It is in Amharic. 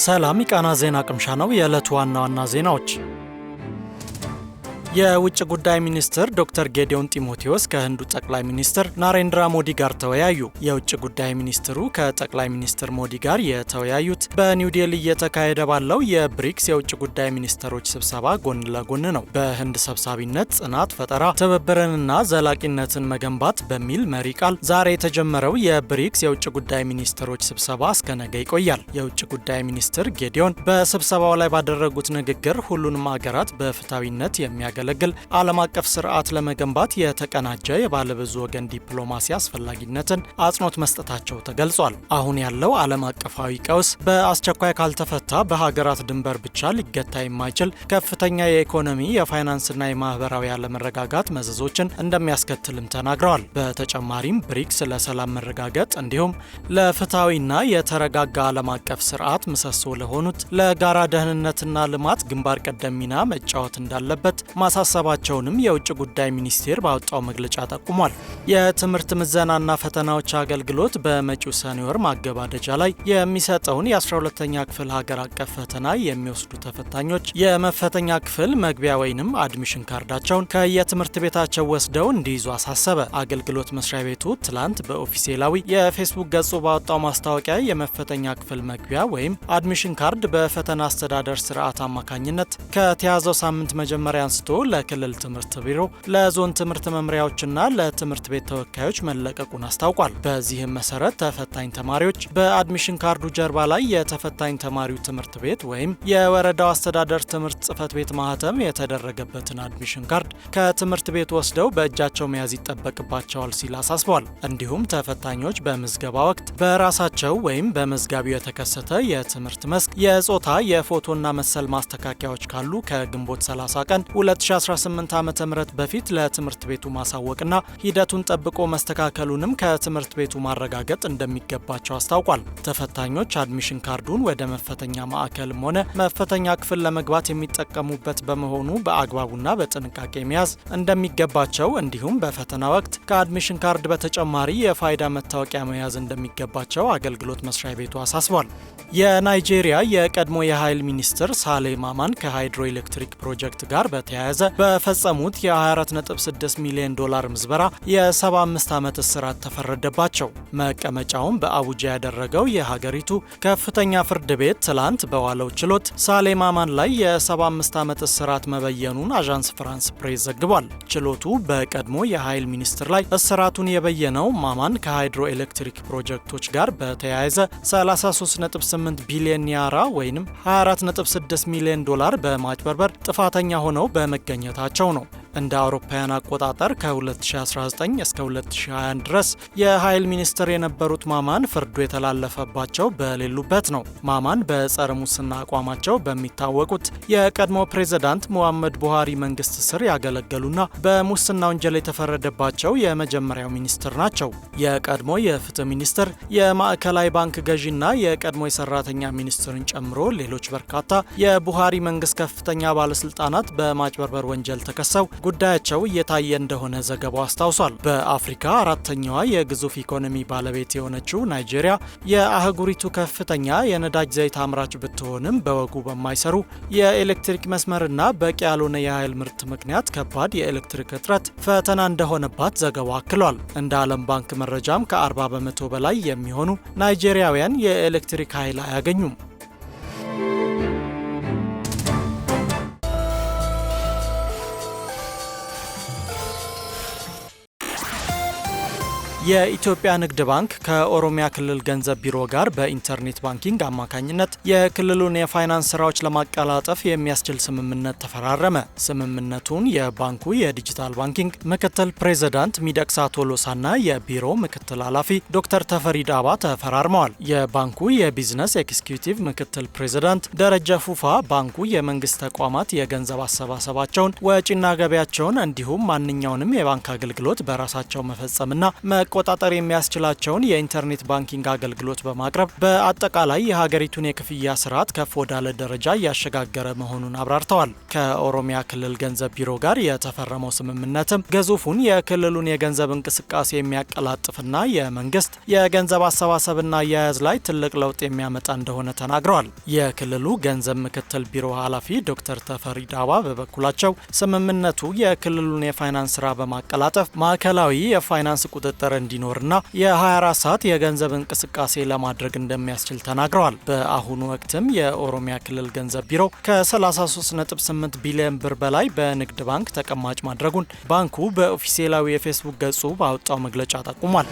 ሰላም የቃና ዜና ቅምሻ ነው። የዕለቱ ዋና ዋና ዜናዎች። የውጭ ጉዳይ ሚኒስትር ዶክተር ጌዲዮን ጢሞቴዎስ ከህንዱ ጠቅላይ ሚኒስትር ናሬንድራ ሞዲ ጋር ተወያዩ። የውጭ ጉዳይ ሚኒስትሩ ከጠቅላይ ሚኒስትር ሞዲ ጋር የተወያዩት በኒው ዴሊ እየተካሄደ ባለው የብሪክስ የውጭ ጉዳይ ሚኒስትሮች ስብሰባ ጎን ለጎን ነው። በህንድ ሰብሳቢነት ጽናት፣ ፈጠራ፣ ትብብርንና ዘላቂነትን መገንባት በሚል መሪ ቃል ዛሬ የተጀመረው የብሪክስ የውጭ ጉዳይ ሚኒስትሮች ስብሰባ እስከ ነገ ይቆያል። የውጭ ጉዳይ ሚኒስትር ጌዲዮን በስብሰባው ላይ ባደረጉት ንግግር ሁሉንም ሀገራት በፍትሐዊነት የሚያገለግል ዓለም አቀፍ ስርዓት ለመገንባት የተቀናጀ የባለብዙ ወገን ዲፕሎማሲ አስፈላጊነትን አጽንኦት መስጠታቸው ተገልጿል። አሁን ያለው ዓለም አቀፋዊ ቀውስ በአስቸኳይ ካልተፈታ በሀገራት ድንበር ብቻ ሊገታ የማይችል ከፍተኛ የኢኮኖሚ የፋይናንስና የማህበራዊ አለመረጋጋት መዘዞችን እንደሚያስከትልም ተናግረዋል። በተጨማሪም ብሪክስ ለሰላም መረጋገጥ እንዲሁም ለፍትሐዊና የተረጋጋ ዓለም አቀፍ ስርዓት ምሰሶ ለሆኑት ለጋራ ደህንነትና ልማት ግንባር ቀደም ሚና መጫወት እንዳለበት ማሳሰባቸውንም የውጭ ጉዳይ ሚኒስቴር ባወጣው መግለጫ ጠቁሟል። የትምህርት ምዘናና ፈተናዎች አገልግሎት በመጪው ሰኔ ወር ማገባደጃ ላይ የሚሰጠውን የ12ኛ ክፍል ሀገር አቀፍ ፈተና የሚወስዱ ተፈታኞች የመፈተኛ ክፍል መግቢያ ወይንም አድሚሽን ካርዳቸውን ከየትምህርት ቤታቸው ወስደው እንዲይዙ አሳሰበ። አገልግሎት መስሪያ ቤቱ ትላንት በኦፊሴላዊ የፌስቡክ ገጹ ባወጣው ማስታወቂያ የመፈተኛ ክፍል መግቢያ ወይም አድሚሽን ካርድ በፈተና አስተዳደር ስርዓት አማካኝነት ከተያዘው ሳምንት መጀመሪያ አንስቶ ለክልል ትምህርት ቢሮ፣ ለዞን ትምህርት መምሪያዎችና ለትምህርት ቤት ተወካዮች መለቀቁን አስታውቋል። በዚህም መሰረት ተፈታኝ ተማሪዎች በአድሚሽን ካርዱ ጀርባ ላይ የተፈታኝ ተማሪው ትምህርት ቤት ወይም የወረዳው አስተዳደር ትምህርት ጽሕፈት ቤት ማህተም የተደረገበትን አድሚሽን ካርድ ከትምህርት ቤት ወስደው በእጃቸው መያዝ ይጠበቅባቸዋል ሲል አሳስቧል። እንዲሁም ተፈታኞች በምዝገባ ወቅት በራሳቸው ወይም በመዝጋቢው የተከሰተ የትምህርት መስክ፣ የጾታ፣ የፎቶና መሰል ማስተካከያዎች ካሉ ከግንቦት 30 ቀን 2018 ዓ.ም በፊት ለትምህርት ቤቱ ማሳወቅና ሂደቱን ጠብቆ መስተካከሉንም ከትምህርት ቤቱ ማረጋገጥ እንደሚገባቸው አስታውቋል። ተፈታኞች አድሚሽን ካርዱን ወደ መፈተኛ ማዕከልም ሆነ መፈተኛ ክፍል ለመግባት የሚጠቀሙበት በመሆኑ በአግባቡና በጥንቃቄ መያዝ እንደሚገባቸው እንዲሁም በፈተና ወቅት ከአድሚሽን ካርድ በተጨማሪ የፋይዳ መታወቂያ መያዝ እንደሚገባቸው አገልግሎት መስሪያ ቤቱ አሳስቧል። የናይጄሪያ የቀድሞ የኃይል ሚኒስትር ሳሌ ማማን ከሃይድሮ ኤሌክትሪክ ፕሮጀክት ጋር በተያያዘ በፈጸሙት የ24.6 ሚሊዮን ዶላር ምዝበራ የ75 ዓመት እስራት ተፈረደባቸው። መቀመጫውን በአቡጃ ያደረገው የሀገሪቱ ከፍተኛ ፍርድ ቤት ትላንት በዋለው ችሎት ሳሌ ማማን ላይ የ75 ዓመት እስራት መበየኑን አዣንስ ፍራንስ ፕሬስ ዘግቧል። ችሎቱ በቀድሞ የኃይል ሚኒስትር ላይ እስራቱን የበየነው ማማን ከሃይድሮ ኤሌክትሪክ ፕሮጀክቶች ጋር በተያያዘ 33.8 ቢሊዮን ኒያራ ወይም 24.6 ሚሊዮን ዶላር በማጭበርበር ጥፋተኛ ሆነው በመገኘታቸው ነው። እንደ አውሮፓውያን አቆጣጠር ከ2019 እስከ 2021 ድረስ የኃይል ሚኒስትር የነበሩት ማማን ፍርዱ የተላለፈባቸው በሌሉበት ነው። ማማን በጸረ ሙስና አቋማቸው በሚታወቁት የቀድሞ ፕሬዝዳንት ሙሐመድ ቡሃሪ መንግስት ስር ያገለገሉና በሙስና ወንጀል የተፈረደባቸው የመጀመሪያው ሚኒስትር ናቸው። የቀድሞ የፍትህ ሚኒስትር፣ የማዕከላዊ ባንክ ገዢና የቀድሞ የሰራተኛ ሚኒስትርን ጨምሮ ሌሎች በርካታ የቡሃሪ መንግስት ከፍተኛ ባለስልጣናት በማጭበርበር ወንጀል ተከሰው ጉዳያቸው እየታየ እንደሆነ ዘገባው አስታውሷል። በአፍሪካ አራተኛዋ የግዙፍ ኢኮኖሚ ባለቤት የሆነችው ናይጄሪያ የአህጉሪቱ ከፍተኛ የነዳጅ ዘይት አምራች ብትሆንም በወጉ በማይሰሩ የኤሌክትሪክ መስመርና በቂ ያልሆነ የኃይል ምርት ምክንያት ከባድ የኤሌክትሪክ እጥረት ፈተና እንደሆነባት ዘገባው አክሏል። እንደ ዓለም ባንክ መረጃም ከ40 በመቶ በላይ የሚሆኑ ናይጄሪያውያን የኤሌክትሪክ ኃይል አያገኙም። የኢትዮጵያ ንግድ ባንክ ከኦሮሚያ ክልል ገንዘብ ቢሮ ጋር በኢንተርኔት ባንኪንግ አማካኝነት የክልሉን የፋይናንስ ስራዎች ለማቀላጠፍ የሚያስችል ስምምነት ተፈራረመ። ስምምነቱን የባንኩ የዲጂታል ባንኪንግ ምክትል ፕሬዝዳንት ሚደቅሳ ቶሎሳና የቢሮ ምክትል ኃላፊ ዶክተር ተፈሪ ዳባ ተፈራርመዋል። የባንኩ የቢዝነስ ኤክስኪዩቲቭ ምክትል ፕሬዝዳንት ደረጀ ፉፋ ባንኩ የመንግስት ተቋማት የገንዘብ አሰባሰባቸውን፣ ወጪና ገቢያቸውን እንዲሁም ማንኛውንም የባንክ አገልግሎት በራሳቸው መፈጸምና መቆጣጠር የሚያስችላቸውን የኢንተርኔት ባንኪንግ አገልግሎት በማቅረብ በአጠቃላይ የሀገሪቱን የክፍያ ስርዓት ከፍ ወዳለ ደረጃ እያሸጋገረ መሆኑን አብራርተዋል። ከኦሮሚያ ክልል ገንዘብ ቢሮ ጋር የተፈረመው ስምምነትም ግዙፉን የክልሉን የገንዘብ እንቅስቃሴ የሚያቀላጥፍና የመንግስት የገንዘብ አሰባሰብና አያያዝ ላይ ትልቅ ለውጥ የሚያመጣ እንደሆነ ተናግረዋል። የክልሉ ገንዘብ ምክትል ቢሮ ኃላፊ ዶክተር ተፈሪ ዳባ በበኩላቸው ስምምነቱ የክልሉን የፋይናንስ ስራ በማቀላጠፍ ማዕከላዊ የፋይናንስ ቁጥጥር እንዲኖርና የ24 ሰዓት የገንዘብ እንቅስቃሴ ለማድረግ እንደሚያስችል ተናግረዋል። በአሁኑ ወቅትም የኦሮሚያ ክልል ገንዘብ ቢሮ ከ33.8 ቢሊዮን ብር በላይ በንግድ ባንክ ተቀማጭ ማድረጉን ባንኩ በኦፊሴላዊ የፌስቡክ ገጹ ባወጣው መግለጫ ጠቁሟል።